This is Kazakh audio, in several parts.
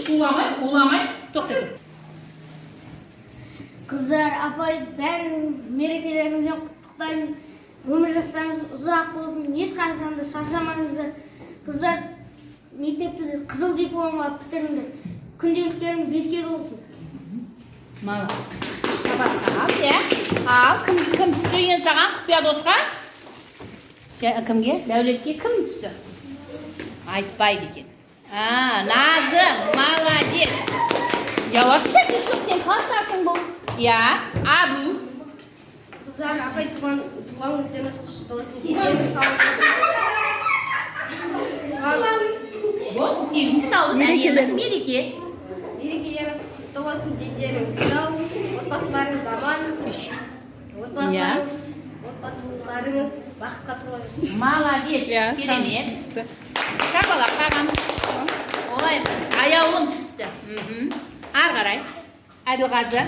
шуламай, уламай, тоқтатып. Қыздар, апай, бәрін мерекелеріңізбен құттықтаймын. Өмір жастарыңыз ұзақ болсын, ешқашан да шаршамаңыздар. Қыздар, мектепті қызыл дипломға бітіріңдер. Күнделіктерің 5-ке болсын. Молодец. Al ya. Al. Kim түскен саған құпия досқа? Кімге? Дәулетке кім түсті? Айтпайды екен. Назым, молодец. Жауап шәкішілік сен кластарсың бұл. Я, Абу. Қыздар, апай, туған күндеріңіз құтты болсын. Деніңіз сау Бұл 8-ші наурыз әдемі мереке. Мерекелеріңіз құтты болсын. Деніңіз сау, отбасыларыңыз аман. Отбасыларыңыз бақытқа толы болсын. Молодец. Керемет. Шапалақ қағам. Ой, аяулым түсіпті. Ары қарай. Әділғазы.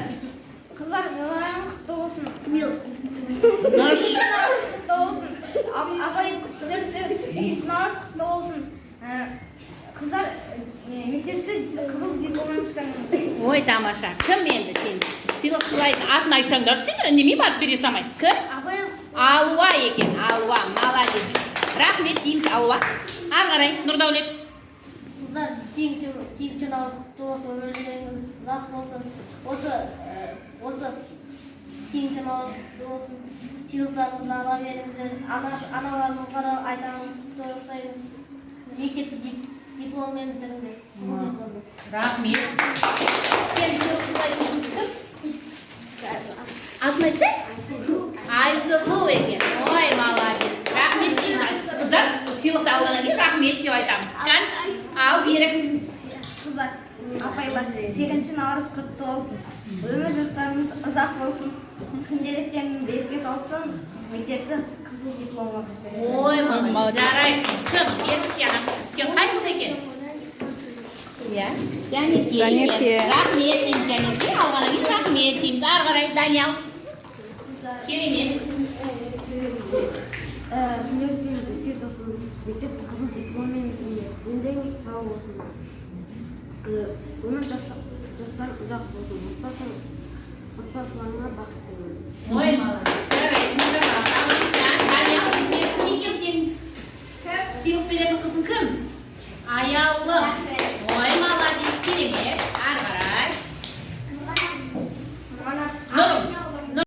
Қыздар, меларың құтты болсын. Нұш. Құтты болсын. Апай, сіздер 8-ші наурыз құтты болсын. Қыздар, мектепті қызыл дипломмен бітіріңдер. Ой, тамаша. Кім енді сен? Сыйлық сыйлайтын атын айтсаңдар, сен үндемей барып бере салмайды. Кім? Алуа екен, Алуа. Молодец. Рахмет дейміз, Алуа. Ары қарай, Нұрдәулет. Қыздар, 8-ші наурыз құтты болсын, өмірлеріңіз ұзақ болсын. Осы 8-ші наурыз құтты болсын. Сыйлықтарыңызды ала беріңіздер. Аналарымызға да айтамыз, құттықтаймыз. Мектепті дипломмен бітіріңдер. Қызыл дипломмен. Рахмет. Сен сыйлық сыйлайтын кім? Атын айтсай? Айсұлу екен. Ой, молодец. Рахмет дейміз. Қыздар, сыйлықты алғаннан кейін рахмет деп айтамыз. Ал, берік. Қыздар, апайлар, 8-ші наурыз құтты болсын. Өмір жастарыңыз ұзақ болсын. Күнделіктерің 5-ке толсын. Мектепті қызыл дипломға бітіріңдер. Ой, молодец. Жарайсың. Кім? Берік саған. Сен қай қыз екен? Иә. Жәнеке. Рахмет дейміз Жәнеке. Алғаннан кейін рахмет дейміз. Ары қарай, Даниял. Керемет. Күнделіктерің 5-ке толсын. Мектепті қызыл дипломмен бітіріңдер. Деніңіз сау болсын. Өмір жастар ұзақ болсын. Отбасыларыңа бақыт болсын. Ой, молодец. Жарайсың.